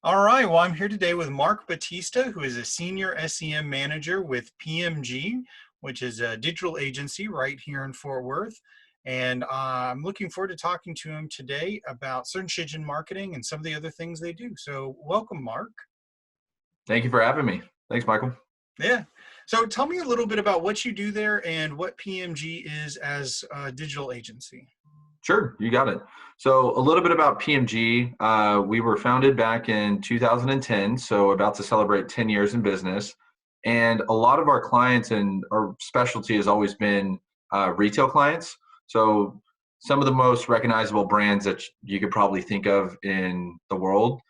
All right, well, I'm here today with Marc Bautista, who is a senior SEM manager with PMG, which is a digital agency right here in Fort Worth. And I'm looking forward to talking to him today about search engine marketing and some of the other things they do. So welcome, Marc. Thank you for having me. Thanks, Michael. Yeah. So tell me a little bit about what you do there and what PMG is as a digital agency. Sure, you got it. So a little bit about PMG. We were founded back in 2010, so about to celebrate 10 years in business. And a lot of our clients and our specialty has always been retail clients. So some of the most recognizable brands that you could probably think of in the world,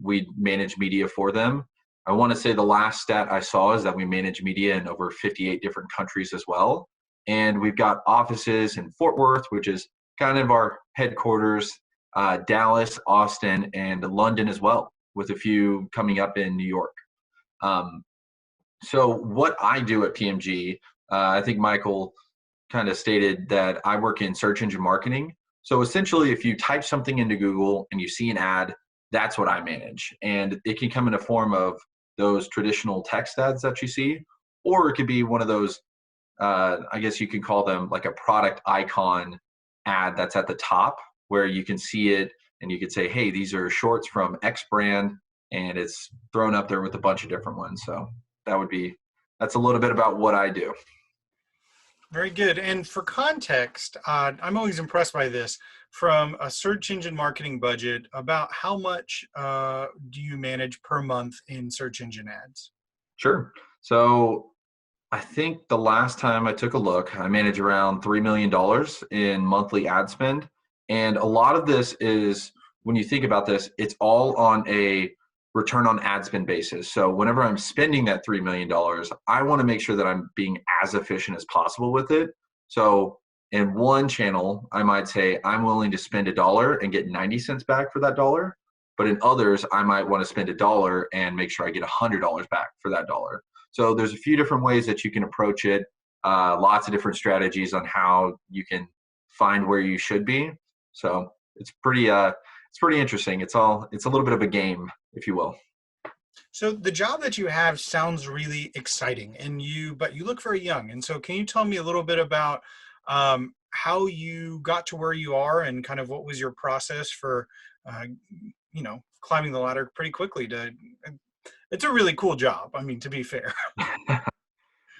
we manage media for them. I want to say the last stat I saw is that we manage media in over 58 different countries as well. And we've got offices in Fort Worth, which is kind of our headquarters, Dallas, Austin, and London as well, with a few coming up in New York. So what I do at PMG, I think Michael kind of stated that I work in search engine marketing. So essentially, if you type something into Google and you see an ad, that's what I manage. And it can come in a form of those traditional text ads that you see, or it could be one of those, I guess you could call them like a product icon ad that's at the top where you can see it and you could say, hey, these are shorts from X brand, and it's thrown up there with a bunch of different ones. So that's a little bit about what I do. Very good. And for context, I'm always impressed by this. From a search engine marketing budget, about how much do you manage per month in search engine ads? Sure. So I think the last time I took a look, I manage around $3 million in monthly ad spend. And a lot of this is, when you think about this, it's all on a return on ad spend basis. So whenever I'm spending that $3 million, I want to make sure that I'm being as efficient as possible with it. So in one channel, I might say I'm willing to spend $1 and get 90 cents back for that dollar. But in others, I might want to spend $1 and make sure I get $100 back for that dollar. So there's a few different ways that you can approach it. Lots of different strategies on how you can find where you should be. So it's pretty interesting. It's a little bit of a game, if you will. So the job that you have sounds really exciting, but you look very young. And so can you tell me a little bit about how you got to where you are and kind of what was your process for, climbing the ladder pretty quickly it's a really cool job. I mean, to be fair.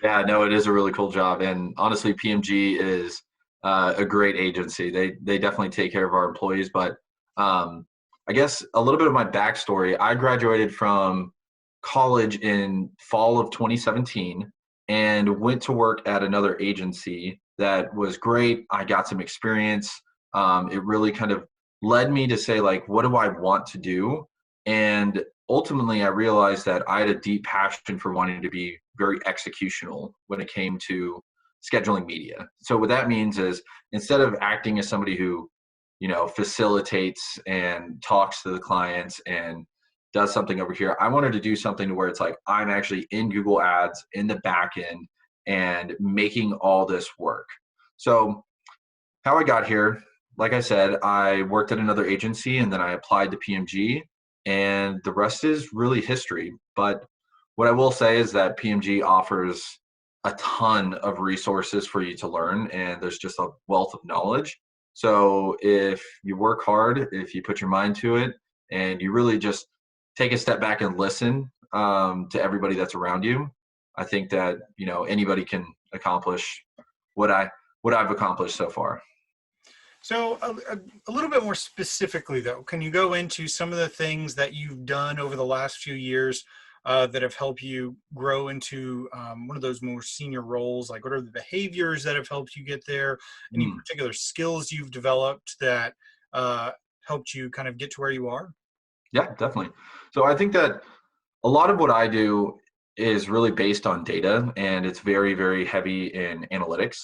Yeah, no, it is a really cool job. And honestly, PMG is a great agency. They definitely take care of our employees. But I guess a little bit of my backstory, I graduated from college in fall of 2017 and went to work at another agency that was great. I got some experience. It really kind of led me to say, like, what do I want to do? And ultimately, I realized that I had a deep passion for wanting to be very executional when it came to scheduling media. So what that means is, instead of acting as somebody who, facilitates and talks to the clients and does something over here, I wanted to do something to where it's like I'm actually in Google Ads in the back end and making all this work. So how I got here, like I said, I worked at another agency and then I applied to PMG, and the rest is really history. But what I will say is that PMG offers a ton of resources for you to learn, and there's just a wealth of knowledge. So if you work hard, if you put your mind to it, and you really just take a step back and listen to everybody that's around you, I think that anybody can accomplish what I've accomplished so far. So a little bit more specifically, though, can you go into some of the things that you've done over the last few years that have helped you grow into one of those more senior roles? Like, what are the behaviors that have helped you get there? Any particular skills you've developed that helped you kind of get to where you are? Yeah, definitely. So I think that a lot of what I do is really based on data, and it's very, very heavy in analytics.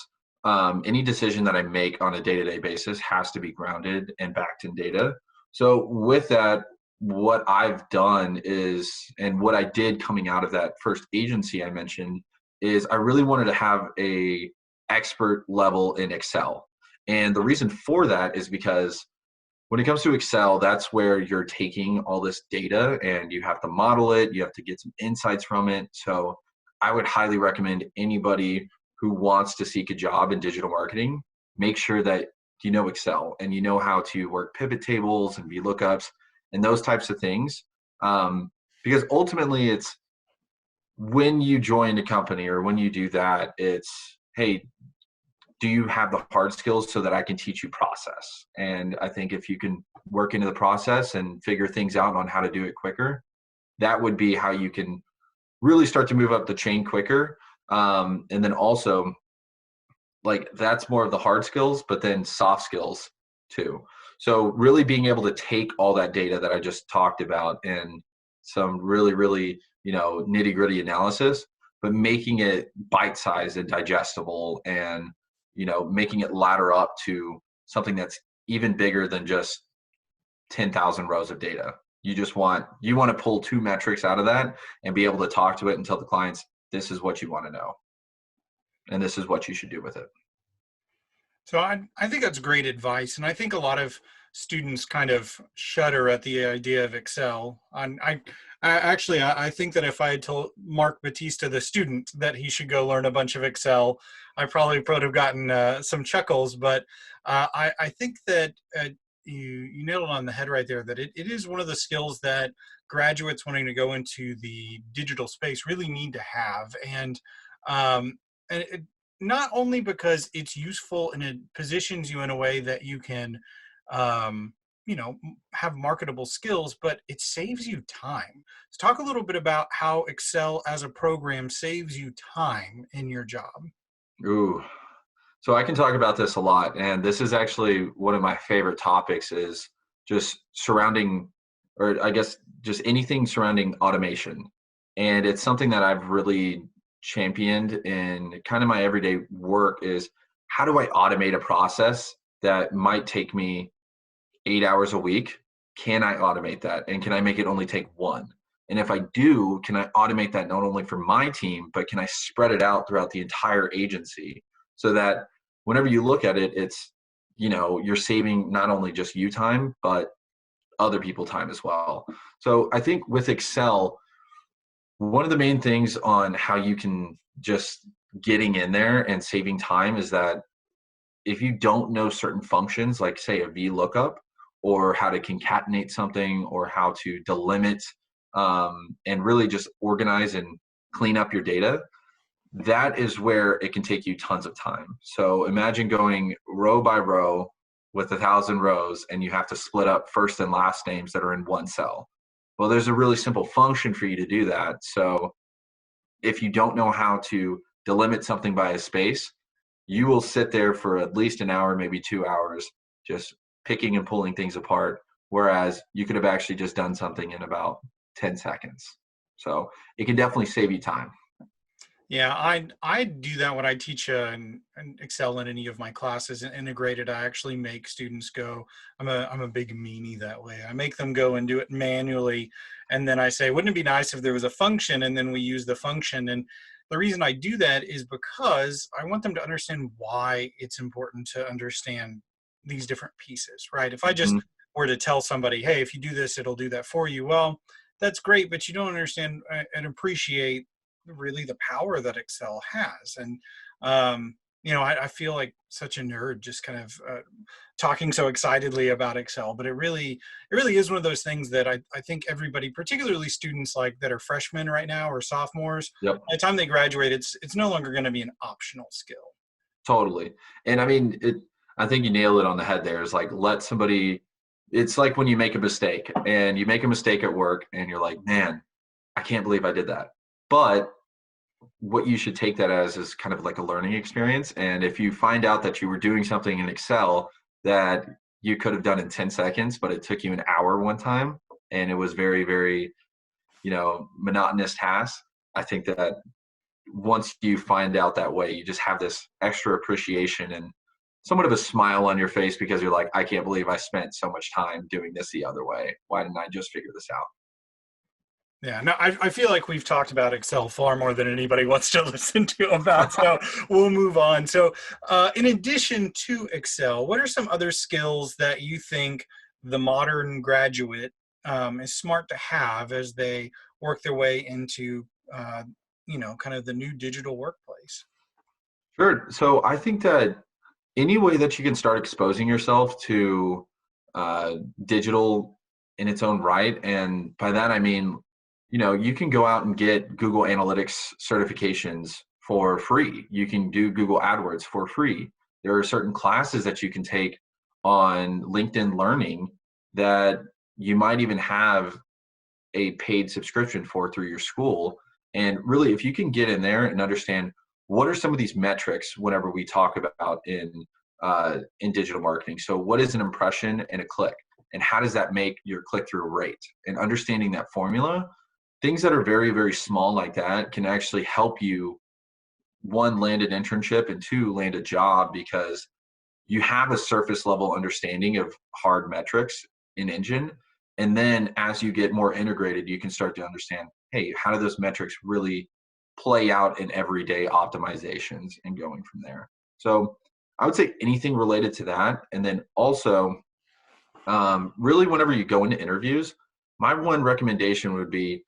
Any decision that I make on a day-to-day basis has to be grounded and backed in data. So with that, what I've done is, and what I did coming out of that first agency I mentioned, is I really wanted to have a expert level in Excel. And the reason for that is because when it comes to Excel, that's where you're taking all this data and you have to model it, you have to get some insights from it. So I would highly recommend anybody who wants to seek a job in digital marketing, make sure that you know Excel and you know how to work pivot tables and VLOOKUPs and those types of things. Because ultimately it's when you join a company or when you do that, it's, hey, do you have the hard skills so that I can teach you process? And I think if you can work into the process and figure things out on how to do it quicker, that would be how you can really start to move up the chain quicker. And then also, like, that's more of the hard skills, but then soft skills too. So really being able to take all that data that I just talked about and some really, really, nitty gritty analysis, but making it bite-sized and digestible and, making it ladder up to something that's even bigger than just 10,000 rows of data. You want to pull two metrics out of that and be able to talk to it and tell the clients, this is what you want to know. And this is what you should do with it. So I think that's great advice. And I think a lot of students kind of shudder at the idea of Excel. I think that if I had told Marc Bautista, the student, that he should go learn a bunch of Excel, I probably would have gotten some chuckles. But I think that you nailed it on the head right there, that it is one of the skills that graduates wanting to go into the digital space really need to have. And it, not only because it's useful and it positions you in a way that you can, have marketable skills, but it saves you time. Let's talk a little bit about how Excel as a program saves you time in your job. Ooh. So I can talk about this a lot, and this is actually one of my favorite topics is just surrounding, or I guess just anything surrounding automation. And it's something that I've really championed in kind of my everyday work is how do I automate a process that might take me 8 hours a week? Can I automate that? And can I make it only take one? And if I do, can I automate that not only for my team, but can I spread it out throughout the entire agency so that whenever you look at it, it's, you're saving not only just you time, but other people time as well. So I think with Excel, one of the main things on how you can just getting in there and saving time is that if you don't know certain functions, like say a VLOOKUP or how to concatenate something or how to delimit and really just organize and clean up your data, that is where it can take you tons of time. So imagine going row by row with 1,000 rows and you have to split up first and last names that are in one cell. Well, there's a really simple function for you to do that. So if you don't know how to delimit something by a space, you will sit there for at least an hour, maybe 2 hours, just picking and pulling things apart. Whereas you could have actually just done something in about 10 seconds. So it can definitely save you time. Yeah, I do that when I teach in Excel in any of my classes and integrated. I actually make students go. I'm a big meanie that way. I make them go and do it manually, and then I say, wouldn't it be nice if there was a function, and then we use the function. And the reason I do that is because I want them to understand why it's important to understand these different pieces, right? If I just Mm-hmm. were to tell somebody, hey, if you do this, it'll do that for you. Well, that's great, but you don't understand and appreciate really the power that Excel has. And I feel like such a nerd just kind of talking so excitedly about Excel, but it really is one of those things that I think everybody, particularly students like that are freshmen right now or sophomores, Yep. by the time they graduate, it's no longer going to be an optional skill. Totally. And I mean, I think you nailed it on the head there. Is like, let somebody, it's like when you make a mistake and you make a mistake at work and you're like, man, I can't believe I did that. But what you should take that as is kind of like a learning experience. And if you find out that you were doing something in Excel that you could have done in 10 seconds, but it took you an hour one time, and it was very, very, monotonous task, I think that once you find out that way, you just have this extra appreciation and somewhat of a smile on your face because you're like, I can't believe I spent so much time doing this the other way. Why didn't I just figure this out? Yeah, no, I feel like we've talked about Excel far more than anybody wants to listen to about, so we'll move on. So in addition to Excel, what are some other skills that you think the modern graduate is smart to have as they work their way into, kind of the new digital workplace? Sure. So I think that any way that you can start exposing yourself to uh, digital in its own right, and by that I mean, you can go out and get Google Analytics certifications for free. You can do Google AdWords for free. There are certain classes that you can take on LinkedIn Learning that you might even have a paid subscription for through your school. And really, if you can get in there and understand what are some of these metrics whenever we talk about in digital marketing. So what is an impression and a click? And how does that make your click-through rate? And understanding that formula, things that are very, very small like that can actually help you, one, land an internship, and two, land a job, because you have a surface level understanding of hard metrics in Engine. And then as you get more integrated, you can start to understand, hey, how do those metrics really play out in everyday optimizations, and going from there. So I would say anything related to that. And then also, really, whenever you go into interviews, my one recommendation would be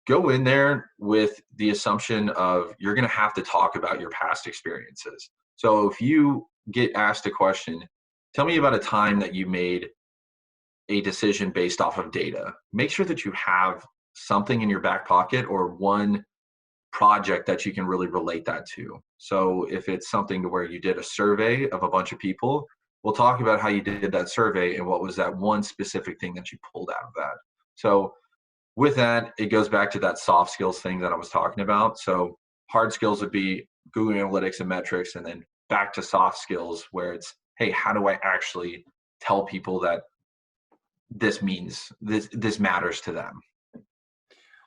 go in there with the assumption of you're going to have to talk about your past experiences. So if you get asked a question, tell me about a time that you made a decision based off of data. Make sure that you have something in your back pocket, or one project that you can really relate that to. So if it's something to where you did a survey of a bunch of people, we'll talk about how you did that survey and what was that one specific thing that you pulled out of that. So with that, it goes back to that soft skills thing that I was talking about. So hard skills would be Google Analytics and metrics, and then back to soft skills where it's, hey, how do I actually tell people that this matters to them?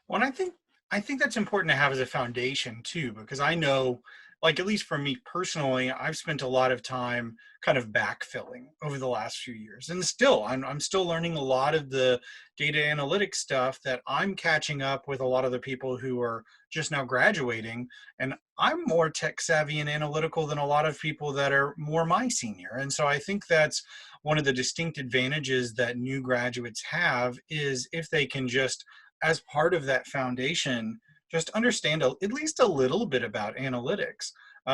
Well, and I think that's important to have as a foundation too, because I know, like at least for me personally, I've spent a lot of time kind of backfilling over the last few years, and still I'm still learning a lot of the data analytics stuff that I'm catching up with a lot of the people who are just now graduating, and I'm more tech savvy and analytical than a lot of people that are more my senior, and so I think that's one of the distinct advantages that new graduates have is if they can just, as part of that foundation, just understand at least a little bit about analytics.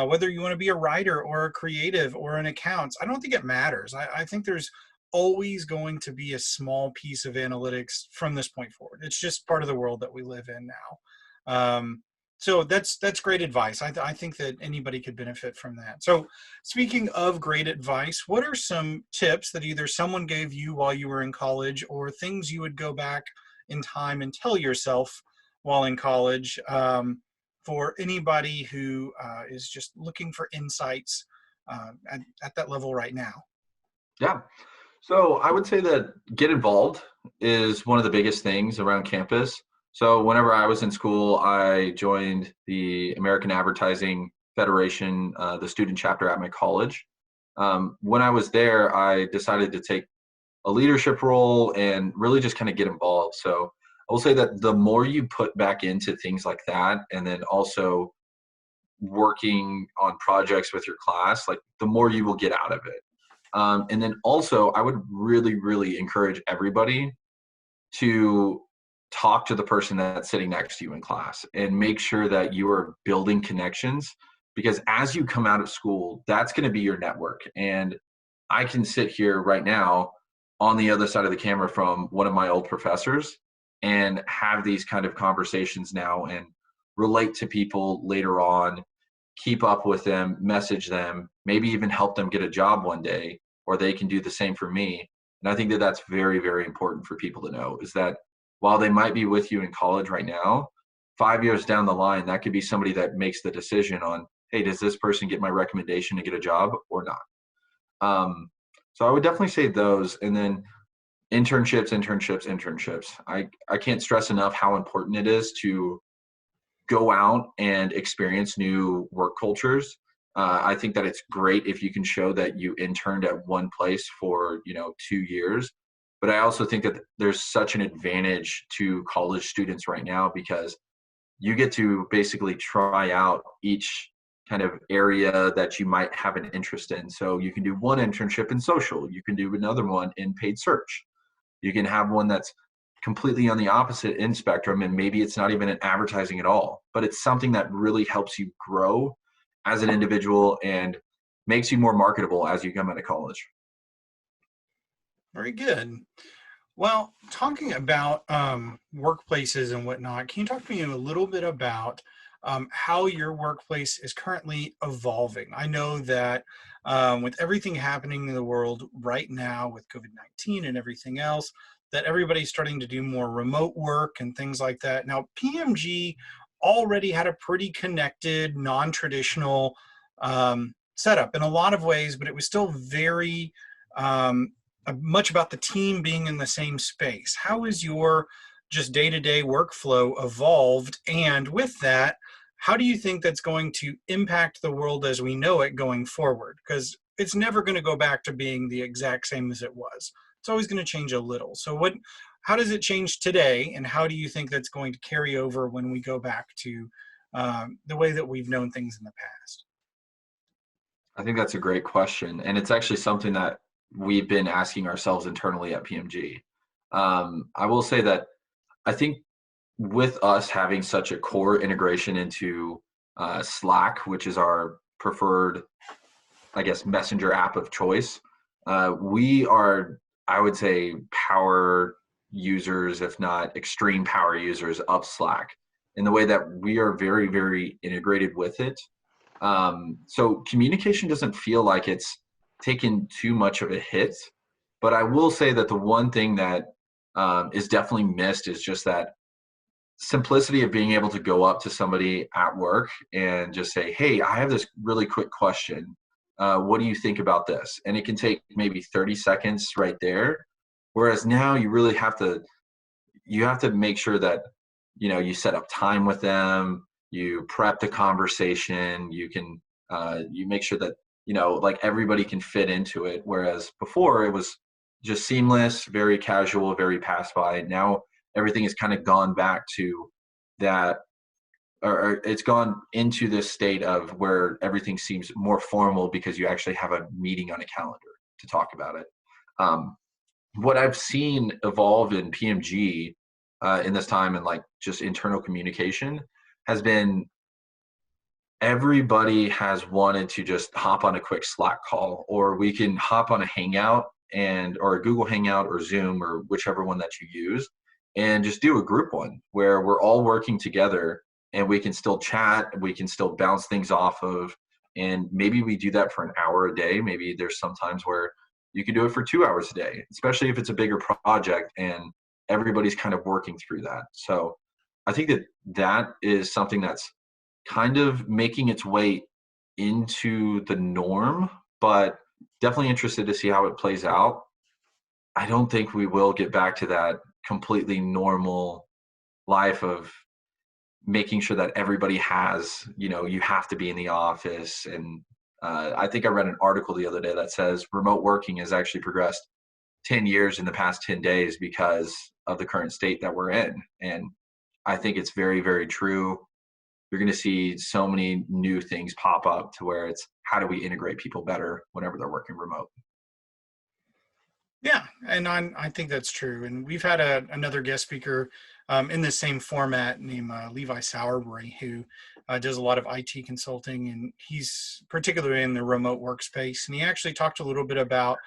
Whether you want to be a writer or a creative or an accounts, I don't think it matters. I think there's always going to be a small piece of analytics from this point forward. It's just part of the world that we live in now. So that's great advice. I think that anybody could benefit from that. So speaking of great advice, what are some tips that either someone gave you while you were in college, or things you would go back in time and tell yourself while in college, for anybody who is just looking for insights at that level right now? Yeah. So I would say that get involved is one of the biggest things around campus. So whenever I was in school, I joined the American Advertising Federation, the student chapter at my college. When I was there, I decided to take a leadership role and really just kind of get involved. So I will say that the more you put back into things like that, and then also working on projects with your class, like the more you will get out of it. And then also, I would really, really encourage everybody to talk to the person that's sitting next to you in class, and make sure that you are building connections, because as you come out of school, that's going to be your network. And I can sit here right now on the other side of the camera from one of my old professors and have these kind of conversations now, and relate to people later on, keep up with them, message them, maybe even help them get a job one day, or they can do the same for me. And I think that that's very, very important for people to know, is that while they might be with you in college right now, 5 years down the line, that could be somebody that makes the decision on, hey, does this person get my recommendation to get a job or not? So I would definitely say those. And then internships. I can't stress enough how important it is to go out and experience new work cultures. I think that it's great if you can show that you interned at one place for 2 years. But I also think that there's such an advantage to college students right now, because you get to basically try out each kind of area that you might have an interest in. So you can do one internship in social, you can do another one in paid search. You can have one that's completely on the opposite end spectrum, and maybe it's not even in advertising at all, but it's something that really helps you grow as an individual and makes you more marketable as you come out of college. Very good. Well, talking about workplaces and whatnot, can you talk to me a little bit about how your workplace is currently evolving? I know that with everything happening in the world right now with COVID-19 and everything else, that everybody's starting to do more remote work and things like that. Now, PMG already had a pretty connected, non-traditional setup in a lot of ways, but it was still very much about the team being in the same space. How is your just day-to-day workflow evolved? And with that, how do you think that's going to impact the world as we know it going forward? Because it's never going to go back to being the exact same as it was. It's always going to change a little. So how does it change today? And how do you think that's going to carry over when we go back to the way that we've known things in the past? I think that's a great question. And it's actually something that we've been asking ourselves internally at PMG. I will say that I think with us having such a core integration into Slack, which is our preferred, I guess, messenger app of choice, we are, I would say, power users, if not extreme power users of Slack, in the way that we are very, very integrated with it. So communication doesn't feel like it's taken too much of a hit, but I will say that the one thing that is definitely missed is just that simplicity of being able to go up to somebody at work and just say, hey, I have this really quick question. What do you think about this? And it can take maybe 30 seconds right there. Whereas now you have to make sure that, you set up time with them, you prep the conversation, you make sure that, like everybody can fit into it. Whereas before it was just seamless, very casual, very pass by. Now everything has kind of gone back to that, or it's gone into this state of where everything seems more formal because you actually have a meeting on a calendar to talk about it. What I've seen evolve in PMG in this time and like just internal communication has been everybody has wanted to just hop on a quick Slack call, or we can hop on a Hangout or a Google Hangout or Zoom or whichever one that you use, and just do a group one where we're all working together and we can still chat, we can still bounce things off of, and maybe we do that for an hour a day. Maybe there's some times where you can do it for 2 hours a day, especially if it's a bigger project and everybody's kind of working through that. So I think that is something that's kind of making its way into the norm, but definitely interested to see how it plays out. I don't think we will get back to that completely normal life of making sure that everybody has, you have to be in the office. And I think I read an article the other day that says remote working has actually progressed 10 years in the past 10 days because of the current state that we're in. And I think it's very, very true. You're going to see so many new things pop up to where it's how do we integrate people better whenever they're working remote. Yeah, and I think that's true. And we've had another guest speaker in the same format named Levi Sowerbury, who does a lot of IT consulting, and he's particularly in the remote workspace. And he actually talked a little bit about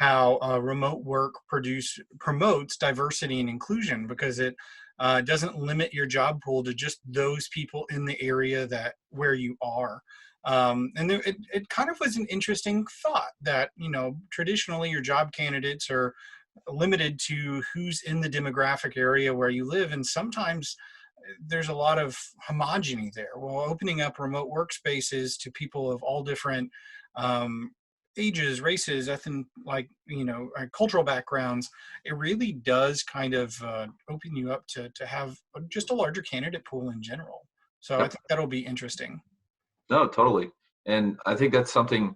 how remote work promotes diversity and inclusion because it doesn't limit your job pool to just those people in the area where you are. And it kind of was an interesting thought that, traditionally your job candidates are limited to who's in the demographic area where you live. And sometimes there's a lot of homogeny there. Well, opening up remote workspaces to people of all different ages, races, cultural backgrounds, it really does kind of open you up to have just a larger candidate pool in general. So I Yep. think that'll be interesting. No, totally. And I think that's something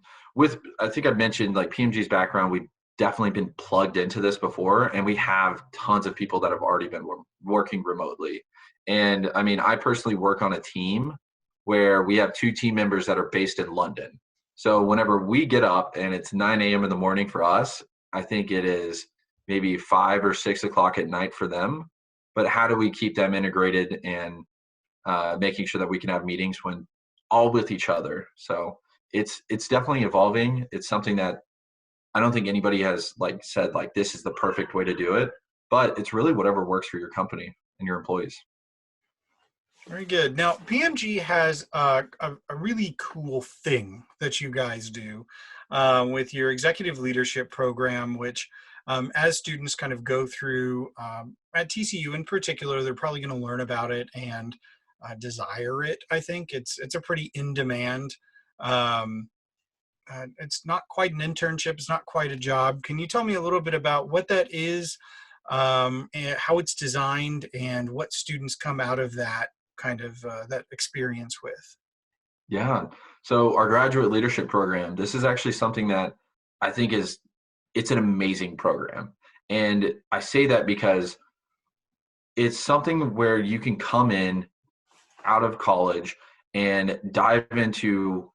I think I mentioned like PMG's background, we've definitely been plugged into this before, and we have tons of people that have already been working remotely. And I mean, I personally work on a team where we have 2 team members that are based in London. So whenever we get up and it's 9 a.m. in the morning for us, I think it is maybe 5 or 6 o'clock at night for them, but how do we keep them integrated and making sure that we can have meetings when all with each other. So it's definitely evolving. It's something that I don't think anybody has like said like this is the perfect way to do it, but it's really whatever works for your company and your employees. Very good. Now, PMG has a really cool thing that you guys do with your executive leadership program, which as students kind of go through at TCU in particular, they're probably going to learn about it and desire it. I think it's a pretty in demand. Um, it's not quite an internship. It's not quite a job. Can you tell me a little bit about what that is, and how it's designed, and what students come out of that kind of that experience with? Yeah. So our graduate leadership program, this is actually something that I think it's an amazing program. And I say that because it's something where you can come in out of college and dive into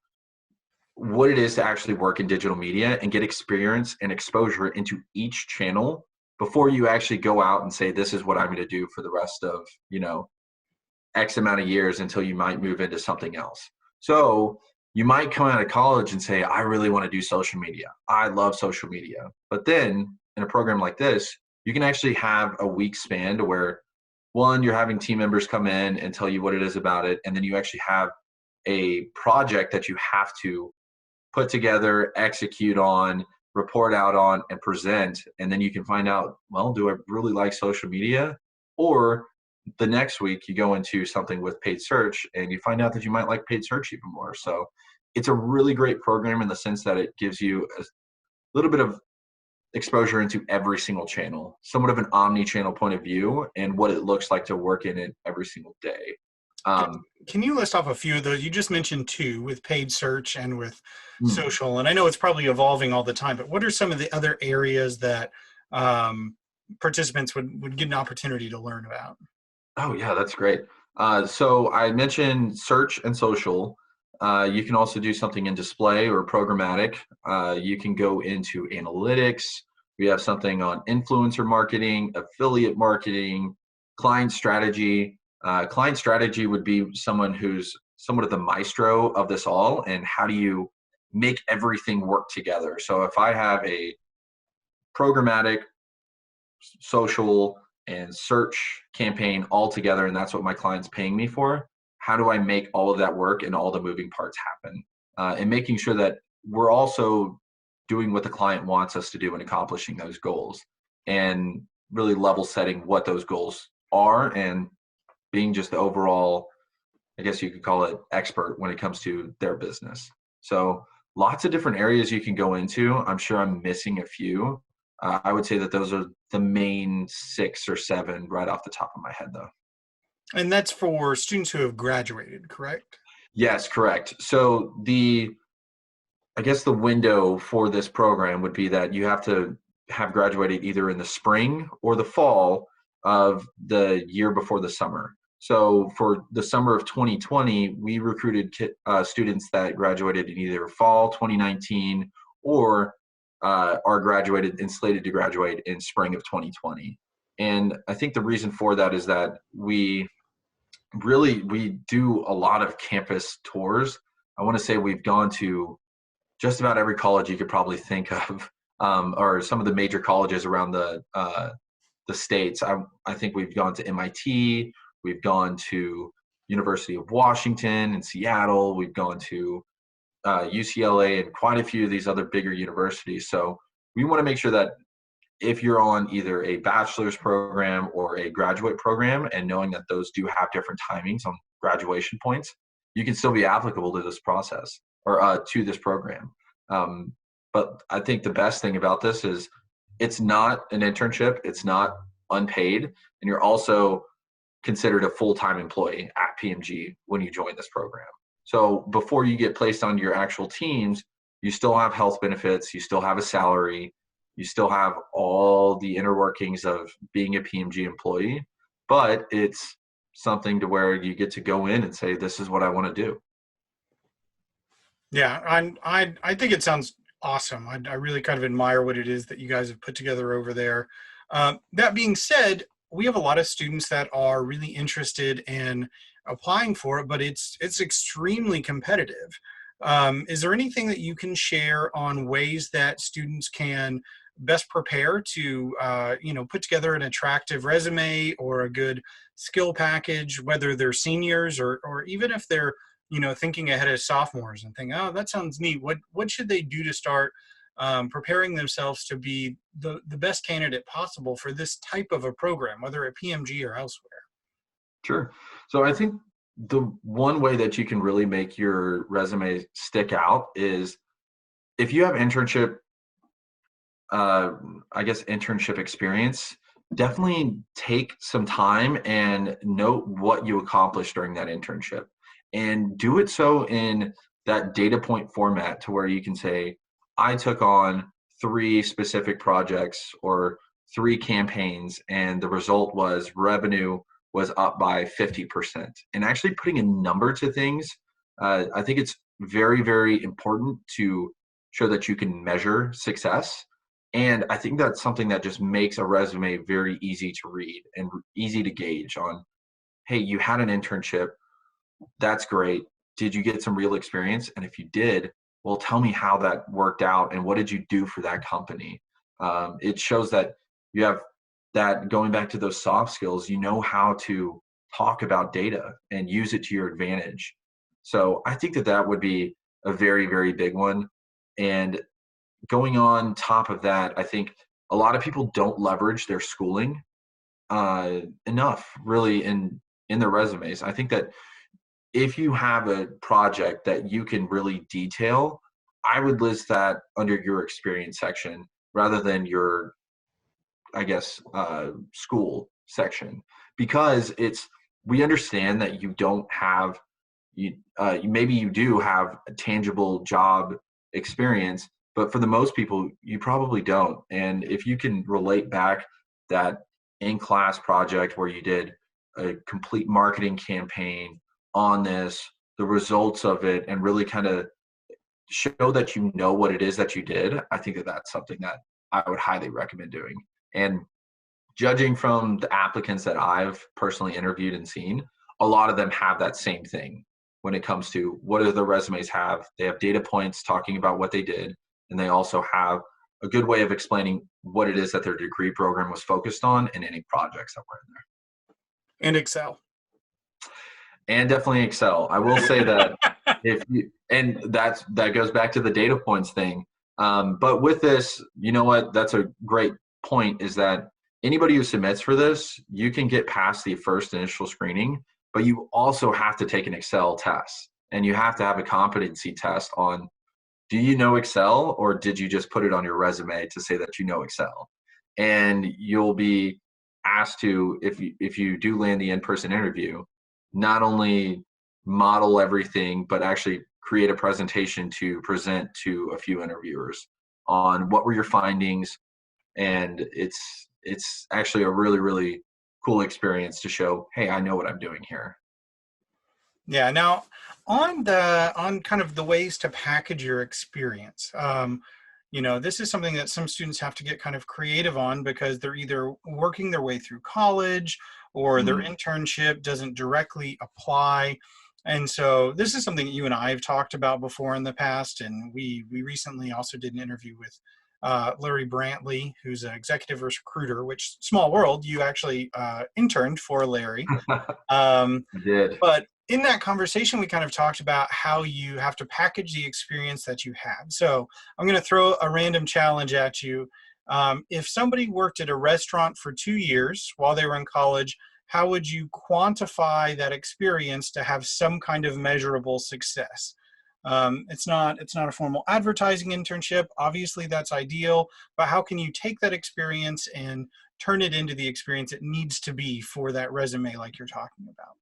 what it is to actually work in digital media and get experience and exposure into each channel before you actually go out and say, this is what I'm going to do for the rest of, X amount of years until you might move into something else. So you might come out of college and say, I really want to do social media. I love social media. But then in a program like this, you can actually have a week span to where one, you're having team members come in and tell you what it is about it. And then you actually have a project that you have to put together, execute on, report out on, and present. And then you can find out, well, do I really like social media? Or the next week you go into something with paid search and you find out that you might like paid search even more. So it's a really great program in the sense that it gives you a little bit of exposure into every single channel, somewhat of an omni-channel point of view and what it looks like to work in it every single day. Can, Um, can you list off a few of those? You just mentioned two with paid search and with hmm. social, and I know it's probably evolving all the time, but what are some of the other areas that um, participants would get an opportunity to learn about? Oh yeah, that's great. So I mentioned search and social. You can also do something in display or programmatic. You can go into analytics. We have something on influencer marketing, affiliate marketing, client strategy. Client strategy would be someone who's somewhat of the maestro of this all, and how do you make everything work together? So if I have a programmatic, social, and search campaign all together, and that's what my client's paying me for. How do I make all of that work and all the moving parts happen? And making sure that we're also doing what the client wants us to do and accomplishing those goals, and really level setting what those goals are, and being just the overall, I guess you could call it, expert when it comes to their business. So lots of different areas you can go into. I'm sure I'm missing a few. I would say that those are the main 6 or 7 right off the top of my head, though. And that's for students who have graduated, correct? Yes, correct. So I guess the window for this program would be that you have to have graduated either in the spring or the fall of the year before the summer. So for the summer of 2020, we recruited students that graduated in either fall 2019 or are graduated and slated to graduate in spring of 2020. And I think the reason for that is that we do a lot of campus tours. I want to say we've gone to just about every college you could probably think of, or some of the major colleges around the states. I think we've gone to MIT, we've gone to University of Washington in Seattle, we've gone to UCLA, and quite a few of these other bigger universities. So we want to make sure that if you're on either a bachelor's program or a graduate program, and knowing that those do have different timings on graduation points, you can still be applicable to this process or to this program. Um, but I think the best thing about this is it's not an internship, it's not unpaid, and you're also considered a full-time employee at PMG when you join this program. So before you get placed on your actual teams, you still have health benefits, you still have a salary, you still have all the inner workings of being a PMG employee, but it's something to where you get to go in and say, this is what I want to do. Yeah, I think it sounds awesome. I really kind of admire what it is that you guys have put together over there. That being said, we have a lot of students that are really interested in applying for it, but it's extremely competitive. Is there anything that you can share on ways that students can best prepare to put together an attractive resume or a good skill package, whether they're seniors or even if they're thinking ahead of sophomores and think, oh, that sounds neat. What should they do to start preparing themselves to be the best candidate possible for this type of a program, whether at PMG or elsewhere? Sure. So I think the one way that you can really make your resume stick out is if you have internship experience, definitely take some time and note what you accomplished during that internship, and do it so in that data point format to where you can say, I took on 3 specific projects or 3 campaigns, and the result was revenue was up by 50%. And actually putting a number to things, I think it's very, very important to show that you can measure success. And I think that's something that just makes a resume very easy to read and easy to gauge on, hey, you had an internship. That's great. Did you get some real experience? And if you did, well, tell me how that worked out and what did you do for that company? It shows that you have that, going back to those soft skills, you know how to talk about data and use it to your advantage. So I think that that would be a very, very big one. And going on top of that, I think a lot of people don't leverage their schooling enough really in their resumes. I think that if you have a project that you can really detail, I would list that under your experience section rather than your, I guess, school section, because we understand that you don't have, maybe you do have a tangible job experience, but for the most people, you probably don't. And if you can relate back that in-class project where you did a complete marketing campaign on this, the results of it, and really kind of show that you know what it is that you did, I think that that's something that I would highly recommend doing. And judging from the applicants that I've personally interviewed and seen, a lot of them have that same thing when it comes to what do the resumes have. They have data points talking about what they did, and they also have a good way of explaining what it is that their degree program was focused on and any projects that were in there. And Excel. And definitely Excel. I will say that that goes back to the data points thing. But with this, you know what, that's a great point, is that anybody who submits for this, you can get past the first initial screening, but you also have to take an Excel test, and you have to have a competency test on, do you know Excel, or did you just put it on your resume to say that you know Excel? And you'll be asked to, if you do land the in-person interview, not only model everything, but actually create a presentation to present to a few interviewers on what were your findings. And it's actually a really, really cool experience to show, hey, I know what I'm doing here. Yeah. Now, on kind of the ways to package your experience, this is something that some students have to get kind of creative on because they're either working their way through college or their internship doesn't directly apply. And so this is something that you and I have talked about before in the past. And we recently also did an interview with Larry Brantley, who's an executive recruiter, which, small world, you actually interned for Larry. I did. But in that conversation, we kind of talked about how you have to package the experience that you have. So I'm going to throw a random challenge at you. If somebody worked at a restaurant for 2 years while they were in college, how would you quantify that experience to have some kind of measurable success? It's not a formal advertising internship. Obviously, that's ideal. But how can you take that experience and turn it into the experience it needs to be for that resume like you're talking about?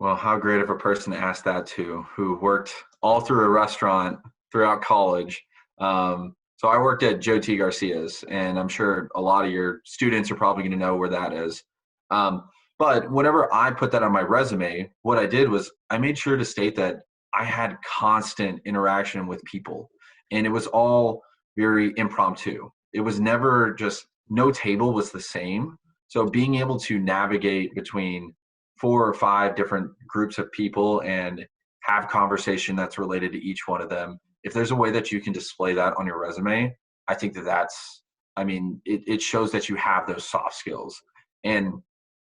Well, how great of a person to ask that to, who worked all through a restaurant throughout college. So I worked at Joe T. Garcia's, and I'm sure a lot of your students are probably going to know where that is. But whenever I put that on my resume, what I did was I made sure to state that I had constant interaction with people. and it was all very impromptu. It was never just, no table was the same. So being able to navigate between 4 or 5 different groups of people and have conversation that's related to each one of them, if there's a way that you can display that on your resume, I think that that's, I mean, it shows that you have those soft skills. And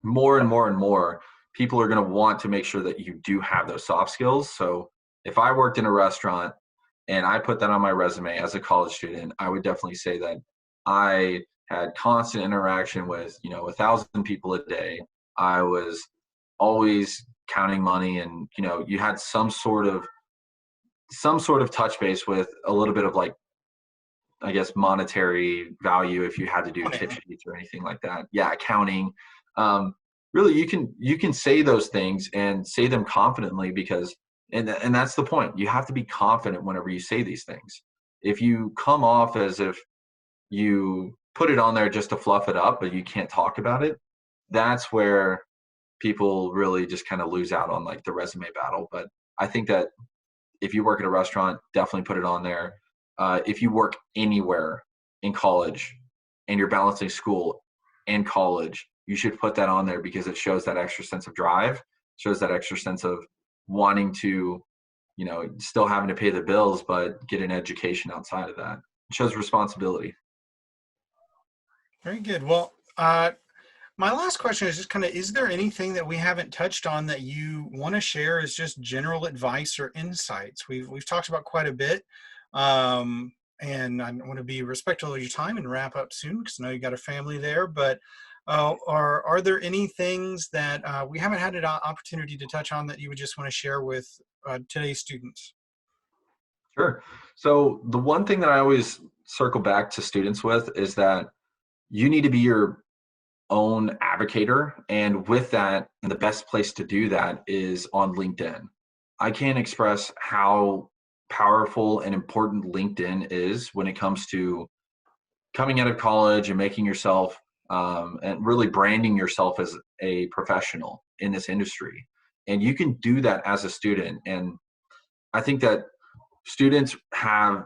more and more and more, people are going to want to make sure that you do have those soft skills. So if I worked in a restaurant and I put that on my resume as a college student, I would definitely say that I had constant interaction with, 1,000 people a day. I was always counting money, and, you had some sort of touch base with a little bit of, like, I guess, monetary value if you had to do tip sheets or anything like that. Yeah, accounting. Um, Really, you can say those things and say them confidently, because and that's the point. You have to be confident whenever you say these things. If you come off as if you put it on there just to fluff it up, but you can't talk about it, that's where people really just kind of lose out on, like, the resume battle. But I think that if you work at a restaurant, definitely put it on there. If you work anywhere in college and you're balancing school and college, you should put that on there, because it shows that extra sense of drive, shows that extra sense of wanting to, still having to pay the bills, but get an education outside of that. It shows responsibility. Very good. Well, my last question is just kind of, is there anything that we haven't touched on that you want to share as just general advice or insights? We've talked about quite a bit, and I want to be respectful of your time and wrap up soon, because I know you got a family there. But are there any things that we haven't had an opportunity to touch on that you would just want to share with today's students? Sure. So the one thing that I always circle back to students with is that you need to be your own advocator. And with that, and the best place to do that is on LinkedIn. I can't express how powerful and important LinkedIn is when it comes to coming out of college and making yourself, and really branding yourself as a professional in this industry. And you can do that as a student. And I think that students have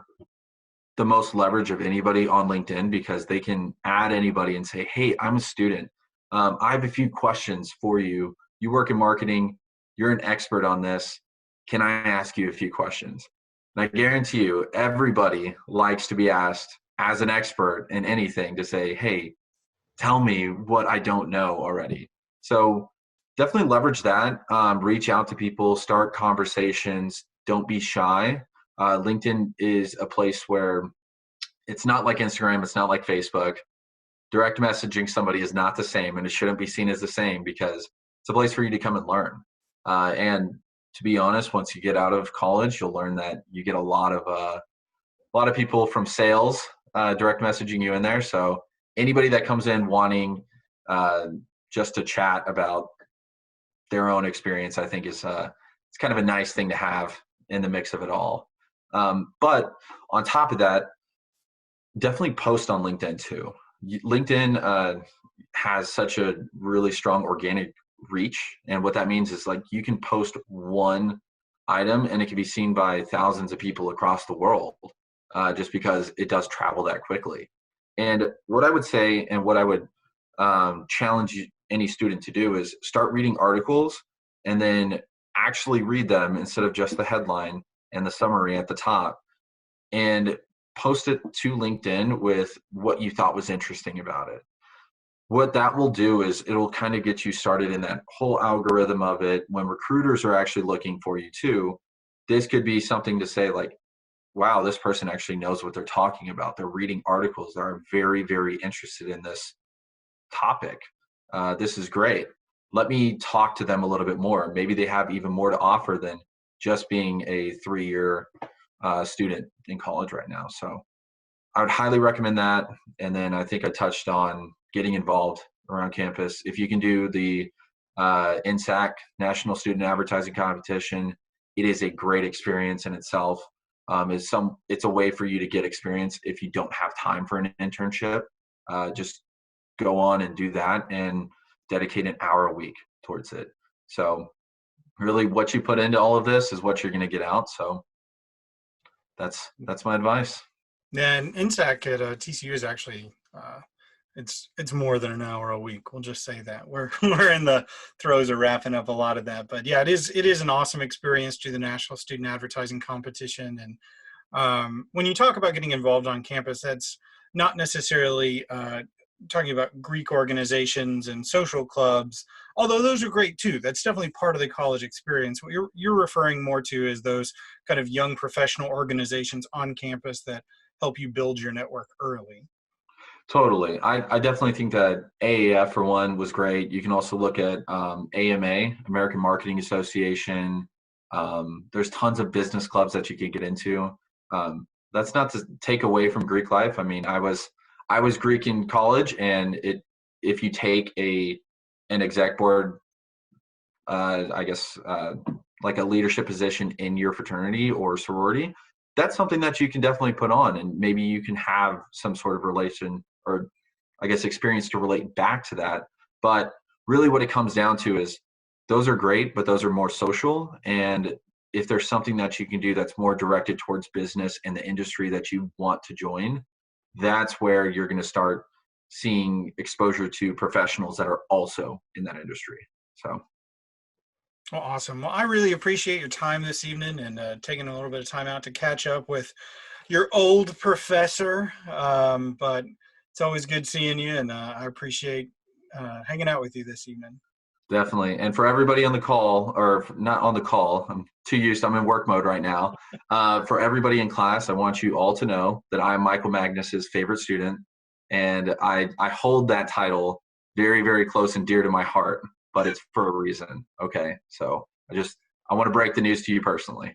the most leverage of anybody on LinkedIn, because they can add anybody and say, hey, I'm a student. I have a few questions for you. You work in marketing. You're an expert on this. Can I ask you a few questions? And I guarantee you, everybody likes to be asked as an expert in anything to say, hey, tell me what I don't know already. So definitely leverage that. Reach out to people, start conversations. Don't be shy. LinkedIn is a place where it's not like Instagram, it's not like Facebook. Direct messaging somebody is not the same, and it shouldn't be seen as the same, because it's a place for you to come and learn. And to be honest, once you get out of college, you'll learn that you get a lot of people from sales direct messaging you in there. So anybody that comes in wanting just to chat about their own experience, I think is it's kind of a nice thing to have in the mix of it all. But on top of that, definitely post on LinkedIn too. LinkedIn has such a really strong organic reach. And what that means is, like, you can post one item and it can be seen by thousands of people across the world, just because it does travel that quickly. And what I would say, and what I would challenge any student to do, is start reading articles and then actually read them instead of just the headline and the summary at the top, and post it to LinkedIn with what you thought was interesting about it. What that will do is it'll kind of get you started in that whole algorithm of it. When recruiters are actually looking for you too, this could be something to say, like, wow, this person actually knows what they're talking about. They're reading articles. They're very, very interested in this topic. This is great. Let me talk to them a little bit more. Maybe they have even more to offer than just being a 3-year student in college right now. So I would highly recommend that. And then I think I touched on getting involved around campus. If you can do the NSAC, National Student Advertising Competition, it is a great experience in itself. It's a way for you to get experience if you don't have time for an internship. Just go on and do that and dedicate an hour a week towards it. So really, what you put into all of this is what you're going to get out. So That's my advice. Yeah, and INSAC at TCU is actually it's more than an hour a week. We'll just say that we're we're in the throes of wrapping up a lot of that. But yeah, it is an awesome experience to the National Student Advertising Competition. And when you talk about getting involved on campus, that's not necessarily talking about Greek organizations and social clubs, although those are great too. That's definitely part of the college experience. What you're referring more to is those kind of young professional organizations on campus that help you build your network early. Totally. I definitely think that AAF for one was great. You can also look at AMA, American Marketing Association. There's tons of business clubs that you could get into. That's not to take away from Greek life. I mean, I was Greek in college, and if you take an exec board, I guess like a leadership position in your fraternity or sorority, that's something that you can definitely put on, and maybe you can have some sort of relation or I guess experience to relate back to that. But really what it comes down to is those are great, but those are more social. And if there's something that you can do that's more directed towards business and the industry that you want to join, that's where you're going to start seeing exposure to professionals that are also in that industry. So Well, awesome. Well, I really appreciate your time this evening and taking a little bit of time out to catch up with your old professor. But it's always good seeing you, and I appreciate hanging out with you this evening. definitely. And for everybody on the call, or not on the call, I'm in work mode right now. For everybody in class, I want you all to know that I'm Michael Magnus's favorite student. And I hold that title very, very close and dear to my heart, but it's for a reason. Okay. So I want to break the news to you personally.